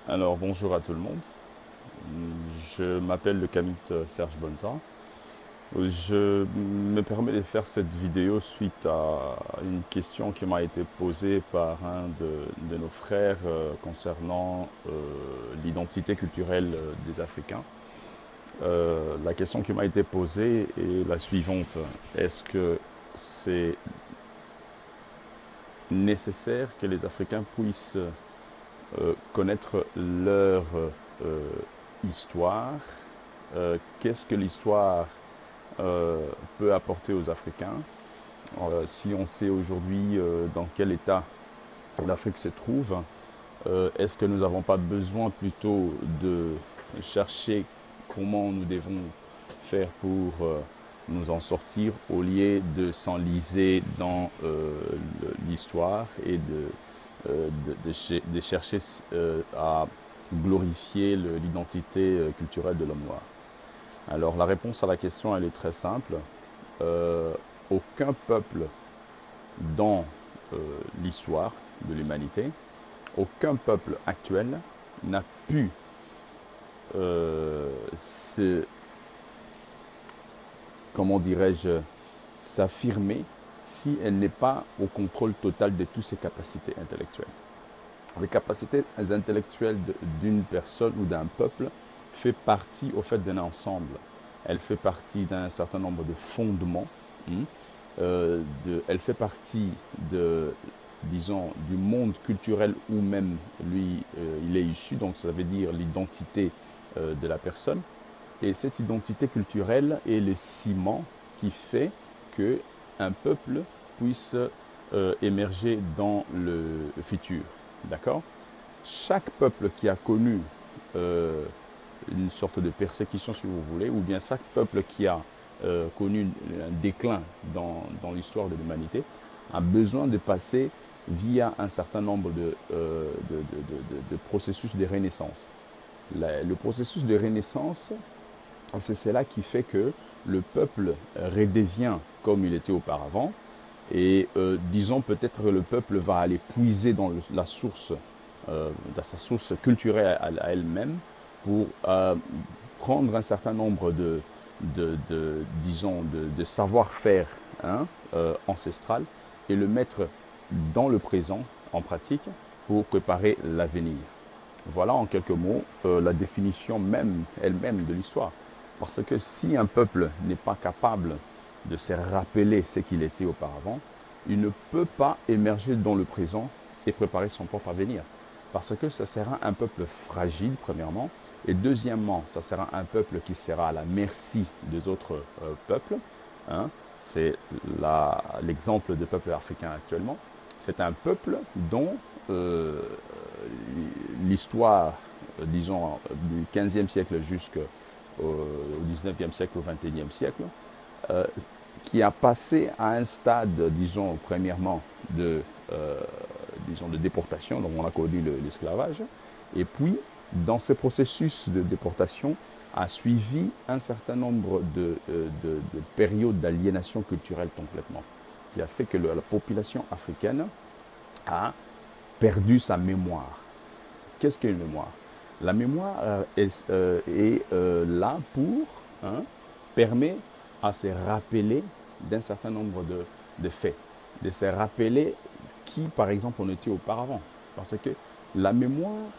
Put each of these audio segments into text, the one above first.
Alors bonjour à tout le monde, je m'appelle le Kamit Serge Bonza. Je me permets de faire cette vidéo suite à une question qui m'a été posée par un de nos frères concernant l'identité culturelle des Africains. La question qui m'a été posée est la suivante. Est-ce que c'est nécessaire que les Africains puissent connaître leur histoire? Qu'est-ce que l'histoire peut apporter aux Africains? Si on sait aujourd'hui dans quel état l'Afrique se trouve, est-ce que nous n'avons pas besoin plutôt de chercher comment nous devons faire pour nous en sortir au lieu de s'enliser dans l'histoire et de chercher à glorifier l'identité culturelle de l'homme noir? Alors la réponse à la question, elle est très simple. Euh, Aucun peuple dans l'histoire de l'humanité, aucun peuple actuel n'a pu se, comment dirais-je, s'affirmer si elle n'est pas au contrôle total de toutes ses capacités intellectuelles. Les capacités intellectuelles d'une personne ou d'un peuple fait partie au fait d'un ensemble. Elle fait partie d'un certain nombre de fondements. Elle fait partie de, disons, du monde culturel où même lui, il est issu. Donc ça veut dire l'identité de la personne. Et cette identité culturelle est le ciment qui fait que un peuple puisse émerger dans le futur. D'accord? Chaque peuple qui a connu une sorte de persécution, si vous voulez, ou bien chaque peuple qui a connu un déclin dans l'histoire de l'humanité, a besoin de passer via un certain nombre de processus de renaissance. Le processus de renaissance, c'est cela qui fait que le peuple redevient comme il était auparavant. Et disons peut-être que le peuple va aller puiser dans sa source culturelle à elle-même pour prendre un certain nombre disons, de savoir-faire hein, ancestral et le mettre dans le présent, en pratique, pour préparer l'avenir. Voilà en quelques mots la définition même elle-même de l'histoire. Parce que si un peuple n'est pas capable de se rappeler ce qu'il était auparavant, il ne peut pas émerger dans le présent et préparer son propre avenir. Parce que ça sera un peuple fragile, premièrement, et deuxièmement, ça sera un peuple qui sera à la merci des autres peuples. Hein. C'est l'exemple des peuples africains actuellement. C'est un peuple dont l'histoire, disons, du 15e siècle jusqu'au 19e siècle, au 21e siècle, euh, qui a passé à un stade, disons, premièrement, disons, de déportation, donc on a connu l'esclavage, et puis, dans ce processus de déportation, a suivi un certain nombre de périodes d'aliénation culturelle complètement, qui a fait que la population africaine a perdu sa mémoire. Qu'est-ce qu'une mémoire? La mémoire est là pour, hein, permet à se rappeler d'un certain nombre de faits, de se rappeler qui, par exemple, on était auparavant. Parce que la mémoire,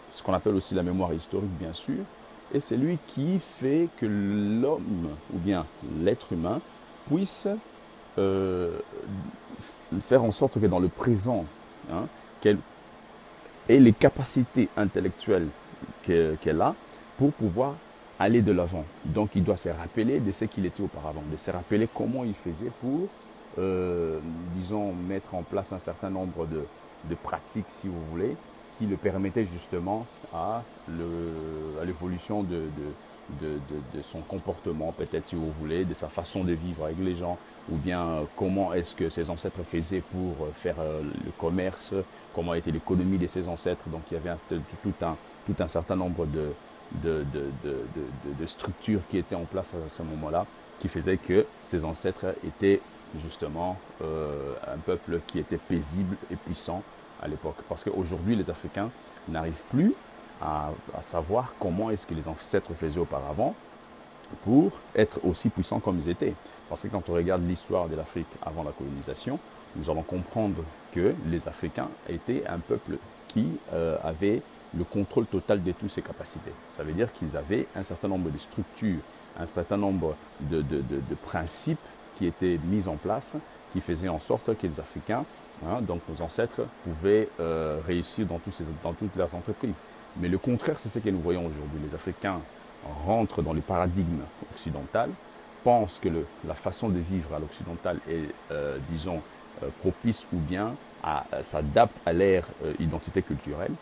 ce qu'on appelle aussi la mémoire historique, bien sûr, est celui qui fait que l'homme, ou bien l'être humain, puisse euh, faire en sorte que dans le présent, hein, qu'elle ait les capacités intellectuelles qu'elle a pour pouvoir aller de l'avant. Donc il doit se rappeler de ce qu'il était auparavant, de se rappeler comment il faisait pour, disons, mettre en place un certain nombre de pratiques, si vous voulez, qui le permettaient justement à l'évolution de son comportement, peut-être si vous voulez, de sa façon de vivre avec les gens, ou bien comment est-ce que ses ancêtres faisaient pour faire le commerce, comment était l'économie de ses ancêtres. Donc il y avait tout un certain nombre de structures qui étaient en place à ce moment-là, qui faisaient que ses ancêtres étaient justement un peuple qui était paisible et puissant à l'époque. Parce qu'aujourd'hui, les Africains n'arrivent plus à savoir comment est-ce que les ancêtres faisaient auparavant pour être aussi puissants comme ils étaient. Parce que quand on regarde l'histoire de l'Afrique avant la colonisation, nous allons comprendre que les Africains étaient un peuple qui avait le contrôle total de toutes ses capacités. Ça veut dire qu'ils avaient un certain nombre de structures, un certain nombre de principes qui étaient mis en place, qui faisaient en sorte que les Africains, donc nos ancêtres, pouvaient réussir dans toutes leurs entreprises. Mais le contraire, c'est ce que nous voyons aujourd'hui. Les Africains rentrent dans le paradigme occidental, pensent que la façon de vivre à l'occidental est, disons, propice ou bien s'adapte à leur identité culturelle,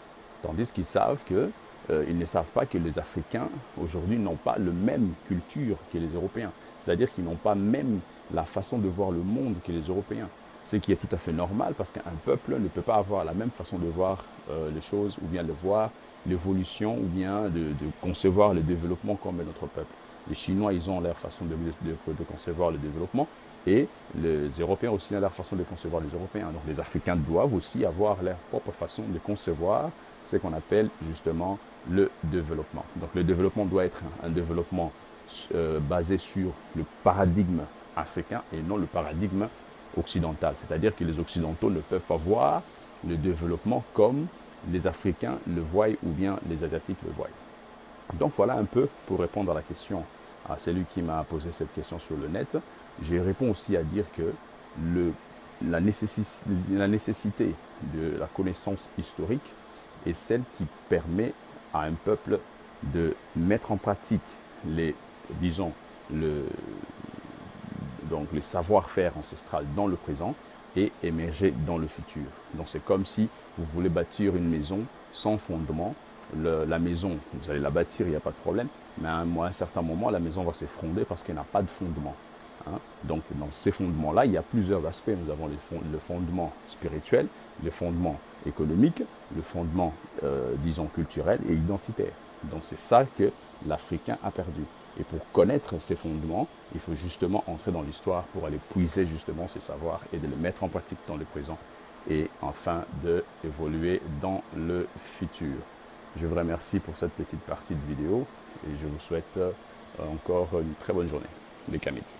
tandis qu'ils savent que ils ne savent pas que les Africains aujourd'hui n'ont pas la même culture que les Européens. C'est-à-dire qu'ils n'ont pas même la façon de voir le monde que les Européens. Ce qui est tout à fait normal parce qu'un peuple ne peut pas avoir la même façon de voir les choses ou bien de voir l'évolution ou bien de concevoir le développement comme notre peuple. Les Chinois, ils ont leur façon de concevoir le développement et les Européens aussi ont leur façon de concevoir les Européens. Donc les Africains doivent aussi avoir leur propre façon de concevoir ce qu'on appelle justement le développement. Donc le développement doit être un développement basé sur le paradigme africain et non le paradigme occidental. C'est-à-dire que les Occidentaux ne peuvent pas voir le développement comme les Africains le voient ou bien les Asiatiques le voient. Donc voilà un peu pour répondre à la question à celui qui m'a posé cette question sur le net. Je réponds aussi à dire que la nécessité de la connaissance historique est celle qui permet à un peuple de mettre en pratique les savoir-faire ancestral dans le présent et émerger dans le futur. Donc c'est comme si vous voulez bâtir une maison sans fondement. La maison, vous allez la bâtir, il n'y a pas de problème, mais à un certain moment, la maison va s'effondrer parce qu'elle n'a pas de fondement. Donc dans ces fondements-là, il y a plusieurs aspects. Nous avons le fondement spirituel, le fondement économique, le fondement, disons, culturel et identitaire. Donc c'est ça que l'Africain a perdu. Et pour connaître ces fondements, il faut justement entrer dans l'histoire pour aller puiser justement ces savoirs et de les mettre en pratique dans le présent et enfin d'évoluer dans le futur. Je vous remercie pour cette petite partie de vidéo et je vous souhaite encore une très bonne journée. Les Kamites.